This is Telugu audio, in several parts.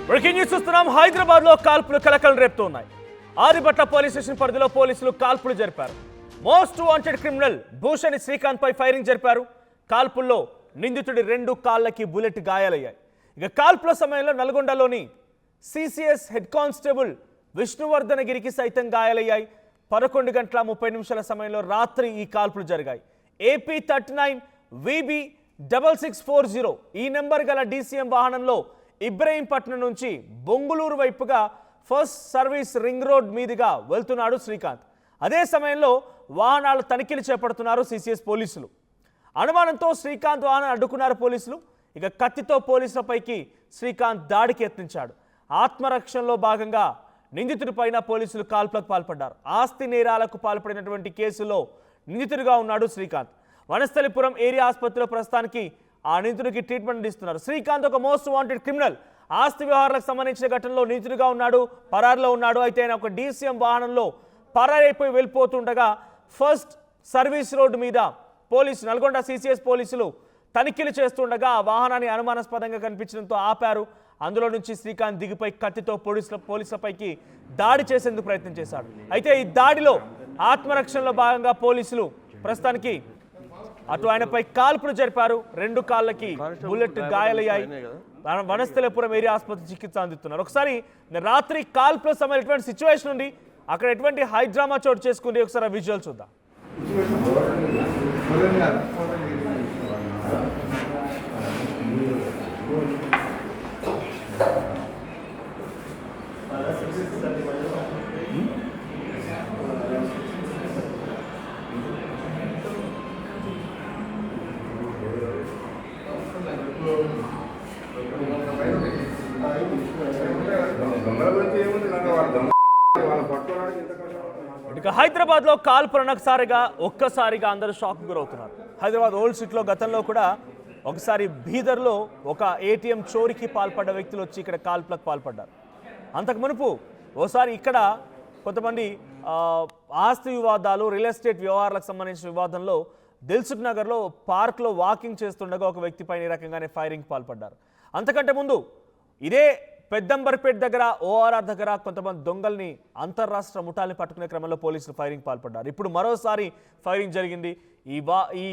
బ్రేకింగ్ న్యూస్ చూస్తున్నాం. హైదరాబాద్ లో కాల్పులు కలకలం రేపుతున్నాయి. ఆదిబట్ల పోలీస్ స్టేషన్ పరిధిలో పోలీసులు కాల్పులు జరిపారు. మోస్ట్ వాంటెడ్ క్రిమినల్ భూషణి శ్రీకాంత్ పై ఫైరింగ్ జరిపారు. కాల్పుల్లో నిందితుడి 2 కాళ్ళకి బుల్లెట్ గాయాలయ్యాయి. ఇక కాల్పుల సమయంలో నల్గొండలోని సిసిఎస్ హెడ్ కానిస్టేబుల్ విష్ణువర్ధనగిరికి సైతం గాయాలయ్యాయి. 11 గంటల 30 నిమిషాల సమయంలో రాత్రి ఈ కాల్పులు జరిగాయి. AP 39 VB 6640 ఈ నెంబర్ గల DCM వాహనంలో ఇబ్రహీంపట్నం నుంచి బొంగుళూరు వైపుగా ఫస్ట్ సర్వీస్ రింగ్ రోడ్ మీదుగా వెళ్తున్నాడు శ్రీకాంత్. అదే సమయంలో వాహనాలు తనిఖీలు చేపడుతున్నారు సిసిఎస్ పోలీసులు. అనుమానంతో శ్రీకాంత్ వాహనం అడ్డుకున్నారు పోలీసులు. ఇక కత్తితో పోలీసులపైకి శ్రీకాంత్ దాడికి యత్నించాడు. ఆత్మరక్షణలో భాగంగా నిందితుడి పైన పోలీసులు కాల్పులకు పాల్పడ్డారు. ఆస్తి నేరాలకు పాల్పడినటువంటి కేసులో నిందితుడిగా ఉన్నాడు శ్రీకాంత్. వనస్థలిపురం ఏరియా ఆసుపత్రిలో ప్రస్తుతానికి ఆ నిందితుడికి ట్రీట్మెంట్ ఇస్తున్నారు. శ్రీకాంత్ ఒక మోస్ట్ వాంటెడ్ క్రిమినల్. ఆస్తి వ్యవహారాలకు సంబంధించిన ఘటనలో నిందితుడిగా ఉన్నాడు, పరారులో ఉన్నాడు. అయితే ఆయన ఒక DCM వాహనంలో పరారైపోయి వెళ్ళిపోతుండగా ఫస్ట్ సర్వీస్ రోడ్డు మీద నల్గొండ సిసిఎస్ పోలీసులు తనిఖీలు చేస్తుండగా ఆ వాహనాన్ని అనుమానాస్పదంగా కనిపించడంతో ఆపారు. అందులో నుంచి శ్రీకాంత్ దిగిపోయి కత్తితో పోలీసులపైకి దాడి చేసేందుకు ప్రయత్నం చేశాడు. అయితే ఈ దాడిలో ఆత్మరక్షణలో భాగంగా పోలీసులు ప్రస్తుతానికి అటు ఆయనపై కాల్పులు జరిపారు. 2 కాళ్ళకి బుల్లెట్ గాయాలయ్యాయి. వనస్థలిపురం ఏరియా ఆసుపత్రి చికిత్స అందిస్తున్నారు. ఒకసారి రాత్రి కాల్పుల సమయం ఎటువంటి సిచ్యువేషన్ ఉంది, అక్కడ ఎటువంటి హై డ్రామా చోటు చేసుకుంది, ఒకసారి విజువల్ చూద్దాం. ఇక హైదరాబాద్ లో కాల్పులు ఒక్కసారిగా అందరూ షాక్ గురవుతున్నారు. హైదరాబాద్ ఓల్డ్ సిటీలో గతంలో కూడా ఒకసారి బీదర్లో ఒక ATM చోరీకి పాల్పడ్డ వ్యక్తులు వచ్చి ఇక్కడ కాల్పులకు పాల్పడ్డారు. అంతకు మునుపు ఓసారి ఇక్కడ కొంతమంది ఆస్తి వివాదాలు, రియల్ ఎస్టేట్ వ్యవహారాలకు సంబంధించిన వివాదంలో దిల్సుఖ్ నగర్లో పార్క్లో వాకింగ్ చేస్తుండగా ఒక వ్యక్తిపైన ఈ రకంగానే ఫైరింగ్ పాల్పడ్డారు. అంతకంటే ముందు ఇదే పెద్దంబర్పేట దగ్గర ORR దగ్గర కొంతమంది దొంగల్ని అంతర్రాష్ట్ర ముఠాల్ని పట్టుకునే క్రమంలో పోలీసులు ఫైరింగ్ పాల్పడ్డారు. ఇప్పుడు మరోసారి ఫైరింగ్ జరిగింది. ఈ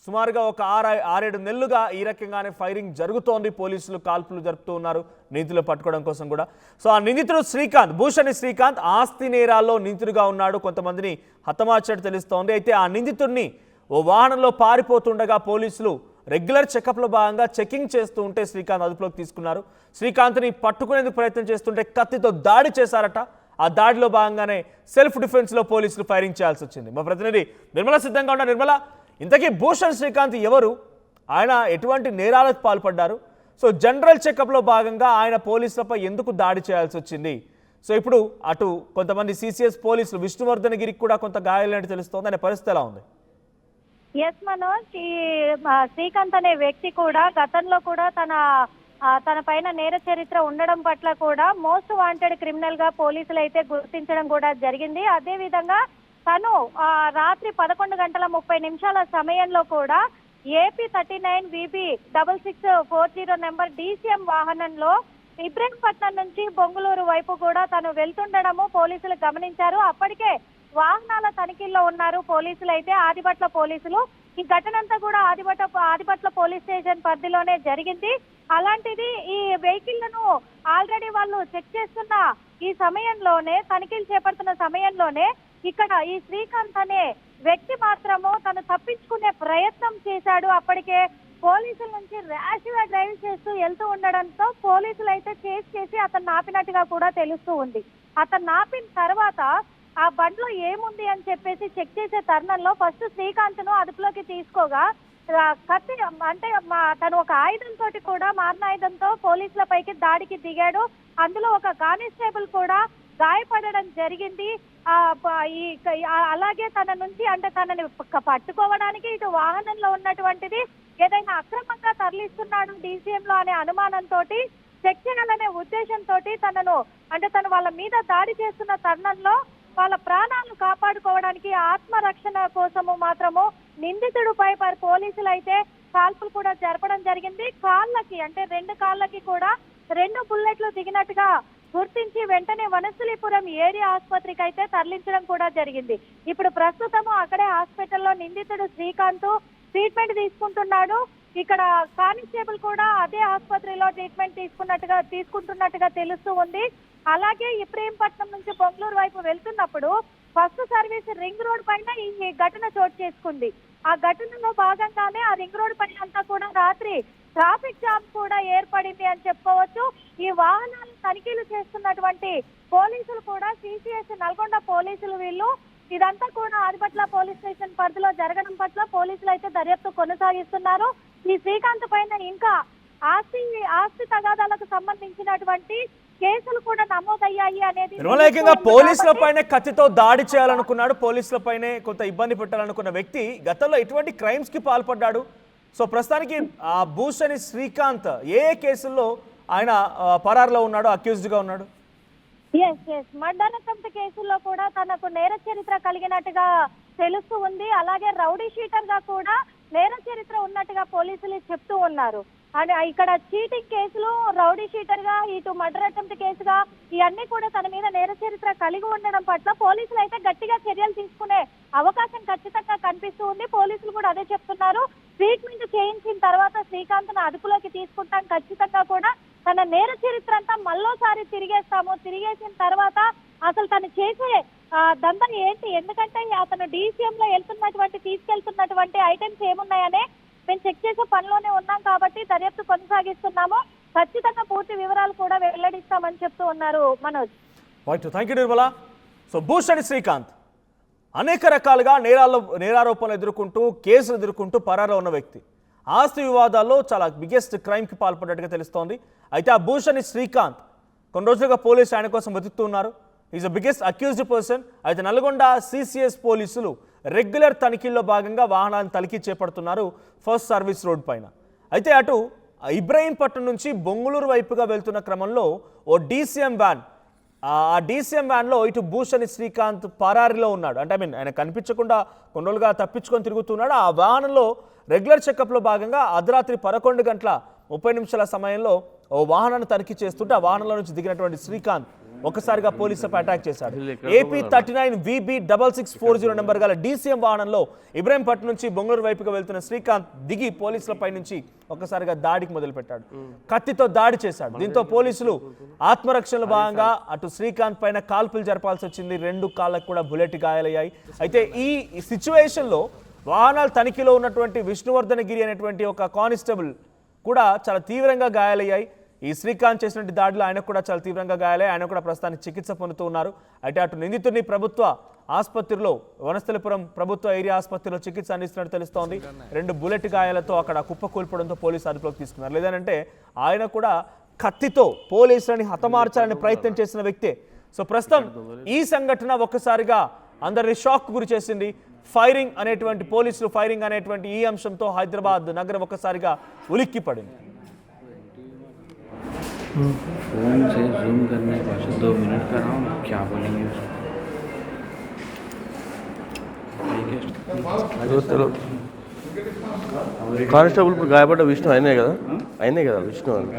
సుమారుగా ఒక 6-7 నెలలుగా ఈ రకంగానే ఫైరింగ్ జరుగుతోంది. పోలీసులు కాల్పులు జరుపుతూ ఉన్నారు నిందితులు పట్టుకోవడం కోసం కూడా. సో ఆ నిందితుడు భూషణి శ్రీకాంత్ ఆస్తి నేరాల్లో నిందితుడిగా ఉన్నాడు. కొంతమందిని హతమార్చినట్టు తెలుస్తోంది. అయితే ఆ నిందితుడిని ఓ వాహనంలో పారిపోతుండగా పోలీసులు రెగ్యులర్ చెకప్లో భాగంగా చెకింగ్ చేస్తూ ఉంటే శ్రీకాంత్ అదుపులోకి తీసుకున్నారు. శ్రీకాంత్ని పట్టుకునేందుకు ప్రయత్నం చేస్తుంటే కత్తితో దాడి చేశారట. ఆ దాడిలో భాగంగానే సెల్ఫ్ డిఫెన్స్లో పోలీసులు ఫైరింగ్ చేయాల్సి వచ్చింది. మా ప్రతినిధి నిర్మల సిద్ధంగా ఉన్న. నిర్మల, ఇంతకీ భూషణ్ శ్రీకాంత్ ఎవరు, ఆయన ఎటువంటి నేరాలకు పాల్పడ్డారు? సో జనరల్ చెకప్లో భాగంగా ఆయన పోలీసులపై ఎందుకు దాడి చేయాల్సి వచ్చింది? సో ఇప్పుడు అటు కొంతమంది సిసిఎస్ పోలీసులు విష్ణువర్ధనగిరికి కూడా కొంత గాయాలైనట్టు తెలుస్తోంది. అనే పరిస్థితి ఎలా ఉంది? ఎస్ మనోజ్, ఈ శ్రీకాంత్ అనే వ్యక్తి కూడా గతంలో కూడా తన పైన నేర చరిత్ర ఉండడం పట్ల కూడా మోస్ట్ వాంటెడ్ క్రిమినల్ గా పోలీసులు అయితే గుర్తించడం కూడా జరిగింది. అదే విధంగా తను రాత్రి 11 గంటల 30 నిమిషాల సమయంలో కూడా AP 39 VB 6640 నెంబర్ DCM వాహనంలో ఇబ్రహీంపట్నం నుంచి బొంగుళూరు వైపు కూడా తను వెళ్తుండడము పోలీసులు గమనించారు. అప్పటికే వాహనాల తనిఖీల్లో ఉన్నారు పోలీసులు. అయితే ఆదిబట్ల పోలీసులు ఈ ఘటన అంతా కూడా ఆదిబట్ల పోలీస్ స్టేషన్ పరిధిలోనే జరిగింది. అలాంటిది ఈ వెహికల్ లను ఆల్రెడీ వాళ్ళు చెక్ చేస్తున్న ఈ సమయంలోనే, తనిఖీలు చేపడుతున్న సమయంలోనే ఇక్కడ ఈ శ్రీకాంత్ అనే వ్యక్తి మాత్రము తను తప్పించుకునే ప్రయత్నం చేశాడు. అప్పటికే పోలీసుల నుంచి ర్యాష్ గా డ్రైవ్ చేస్తూ వెళ్తూ ఉండడంతో పోలీసులు అయితే చేసి అతను ఆపినట్టుగా కూడా తెలుస్తూ ఉంది. అతను ఆపిన తర్వాత ఆ బండ్లో ఏముంది అని చెప్పేసి చెక్ చేసే తరుణంలో ఫస్ట్ శ్రీకాంత్ ను అదుపులోకి తీసుకోగా కత్తి అంటే తను ఒక ఆయుధంతో కూడా మారణాయుధంతో పోలీసులపైకి దాడికి దిగాడు. అందులో ఒక కానిస్టేబుల్ కూడా గాయపడడం జరిగింది. అలాగే తన నుంచి అంటే తనని పట్టుకోవడానికి ఇటు వాహనంలో ఉన్నటువంటిది ఏదైనా అక్రమంగా తరలిస్తున్నాడు DCM లో అనే అనుమానంతో చెక్ చేయాలనే ఉద్దేశంతో తను వాళ్ళ మీద దాడి చేస్తున్న తరుణంలో వాళ్ళ ప్రాణాలను కాపాడుకోవడానికి ఆత్మరక్షణ కోసము మాత్రము నిందితుడిపై పోలీసులు అయితే కాల్పులు కూడా జరపడం జరిగింది. కాళ్ళకి అంటే 2 కాళ్ళకి కూడా 2 బుల్లెట్లు దిగినట్టుగా గుర్తించి వెంటనే వనస్థలిపురం ఏరియా ఆసుపత్రికి అయితే తరలించడం కూడా జరిగింది. ఇప్పుడు ప్రస్తుతము అక్కడే హాస్పిటల్లో నిందితుడు శ్రీకాంత్ ట్రీట్మెంట్ తీసుకుంటున్నాడు. ఇక్కడ కానిస్టేబుల్ కూడా అదే ఆసుపత్రిలో ట్రీట్మెంట్ తీసుకుంటున్నట్టుగా తెలుస్తూ ఉంది. అలాగే ఇబ్రహీంపట్నం నుంచి బొంగళూరు వైపు వెళ్తున్నప్పుడు ఫస్ట్ సర్వీస్ రింగ్ రోడ్ పైన ఈ ఘటన చోటు చేసుకుంది. ఆ ఘటనలో భాగంగానే ఆ రింగ్ రోడ్ పైన అంతా కూడా రాత్రి ట్రాఫిక్ జామ్ కూడా ఏర్పడింది అని చెప్పుకోవచ్చు. ఈ వాహనాలు తనిఖీలు చేస్తున్నటువంటి పోలీసులు కూడా సిసిఎస్ నల్గొండ పోలీసులు వీళ్ళు ఇదంతా కూడా ఆదిపట్ల పోలీస్ స్టేషన్ పరిధిలో జరగడం పట్ల పోలీసులు అయితే దర్యాప్తు కొనసాగిస్తున్నారు. ఈ శ్రీకాంత్ పైన ఇంకా ఆస్తి తగాదాలకు సంబంధించినటువంటి కేసులు కూడా నమోదయ్యాయి అనేది నిర్మలేకంగా పోలీసుల పైన కత్తితో దాడి చేయాలనుకున్నాడు, పోలీసుల పైనే కొంత ఇబ్బంది పెట్టాలనుకున్న వ్యక్తి గతంలో ఎటువంటి క్రైమ్స్ కి పాల్పడ్డాడు. సో ప్రస్తుతానికి ఆ భూషణి శ్రీకాంత్ ఏ కేసుల్లో ఆయన పరారులో ఉన్నాడు, అక్యూజ్డ్ గా ఉన్నాడు? మర్డర్ అటెంప్ట్ కేసుల్లో కూడా తనకు నేర చరిత్ర కలిగినట్టుగా తెలుస్తూ ఉంది. అలాగే రౌడీ షీటర్ గా కూడా నేర చరిత్ర ఉన్నట్టుగా పోలీసులు చెప్తూ ఉన్నారు. అని ఇక్కడ చీటింగ్ కేసులు, రౌడీ షీటర్ గా, ఇటు మర్డర్ అటెంప్ట్ కేసుగా ఇవన్నీ కూడా తన మీద నేర చరిత్ర కలిగి ఉండడం పట్ల పోలీసులు అయితే గట్టిగా చర్యలు తీసుకునే అవకాశం ఖచ్చితంగా కనిపిస్తూ ఉంది. పోలీసులు కూడా అదే చెప్తున్నారు. ట్రీట్మెంట్ చేయించిన తర్వాత శ్రీకాంత్ను అదుపులోకి తీసుకుంటాం, ఖచ్చితంగా కూడా తన నేర చరిత్ర అంతా మళ్ళోసారి తిరిగేసిన తర్వాత అసలు తను చేసే దందా ఏంటి, ఎందుకంటే అతను DCM లో తీసుకెళ్తున్నటువంటి ఐటమ్స్ ఏమున్నాయనే మేము చెక్ చేసే పనిలోనే ఉన్నాం కాబట్టి దర్యాప్తు కొనసాగిస్తున్నాము. ఖచ్చితంగా పూర్తి వివరాలు కూడా వెల్లడిస్తామని చెప్తూ ఉన్నారు Manoj. Thank you Nirmala. So భూషణి శ్రీకాంత్ అనేక రకాలుగా నేరారోపణలు ఎదుర్కొంటూ కేసులు ఎదుర్కొంటూ పరారులో ఉన్న వ్యక్తి. ఆస్తి వివాదాల్లో చాలా బిగ్గెస్ట్ క్రైమ్కి పాల్పడ్డట్టుగా తెలుస్తోంది. అయితే ఆ భూషణి శ్రీకాంత్ కొన్ని రోజులుగా పోలీసులు ఆయన కోసం వెతుకుతూ ఉన్నారు. Is the biggest accused person. అయితే నల్గొండ CCS పోలీసులు రెగ్యులర్ తనిఖీల్లో భాగంగా వాహనాలను తనిఖీ చేపడుతున్నారు ఫస్ట్ సర్వీస్ రోడ్ పైన. అయితే అటు ఇబ్రహీంపట్నం నుంచి బొంగళూరు వైపుగా వెళ్తున్న క్రమంలో ఓ DCM వ్యాన్, ఆ DCM వ్యాన్లో ఇటు భూషణి శ్రీకాంత్ పరారిలో ఉన్నాడు. అంటే ఆయన కనిపించకుండా కొన్ని రోజులుగా తప్పించుకొని తిరుగుతున్నాడు. ఆ వాహనంలో రెగ్యులర్ చెకప్లో భాగంగా అర్ధరాత్రి 11:30 సమయంలో ఓ వాహనాన్ని తనిఖీ చేస్తుంటే ఆ వాహనంలో నుంచి దిగినటువంటి శ్రీకాంత్ ఒక్కసారిగా పోలీసులపై అటాక్ చేశాడు. AP 39 VB 6640 నెంబర్ గల DCM వాహనంలో ఇబ్రహీంపట్నం నుంచి బొంగళూరు వైపుగా వెళ్తున్న శ్రీకాంత్ దిగి పోలీసులపై నుంచి ఒక్కసారిగా దాడికి మొదలుపెట్టాడు. కత్తితో దాడి చేశాడు. దీంతో పోలీసులు ఆత్మరక్షణలో భాగంగా అటు శ్రీకాంత్ పైన కాల్పులు జరపాల్సి వచ్చింది. 2 కాళ్ళకు కూడా బుల్లెట్ గాయాలయ్యాయి. అయితే ఈ సిచ్యువేషన్లో వాహనాల తనిఖీలో ఉన్నటువంటి విష్ణువర్ధనగిరి అనేటువంటి ఒక కానిస్టేబుల్ కూడా చాలా తీవ్రంగా గాయాలయ్యాయి. ఈ శ్రీకాంత్ చేసినటువంటి దాడిలో ఆయనకు కూడా చాలా తీవ్రంగా గాయాలయ్యాయి. ఆయన కూడా ప్రస్తుతానికి చికిత్స పొందుతూ ఉన్నారు. అయితే అటు నిందితుడిని ప్రభుత్వ ఆసుపత్రిలో, వనస్థలిపురం ప్రభుత్వ ఏరియా ఆసుపత్రిలో చికిత్స అందిస్తున్నట్టు తెలుస్తోంది. 2 బుల్లెట్ గాయాలతో అక్కడ కుప్పకూల్పడంతో పోలీసు అదుపులోకి తీసుకున్నారు. లేదంటే ఆయన కూడా కత్తితో పోలీసులని హతమార్చాలని ప్రయత్నం చేసిన వ్యక్తే. సో ప్రస్తుతం ఈ సంఘటన ఒక్కసారిగా అందరినీ షాక్ గురి చేసింది. పోలీసులు ఫైరింగ్ అనేటువంటి ఈ అంశంతో హైదరాబాద్ నగరం ఒక్కసారిగా ఉలిక్కి పడింది. फोन से जूम करने के बाद 2 मिनट कर रहा हूँ, क्या बोलेंगे चलो కానిస్టేబుల్ ఇప్పుడు గాయపడ్డ విష్ణు అయినే కదా విష్ణు అంటే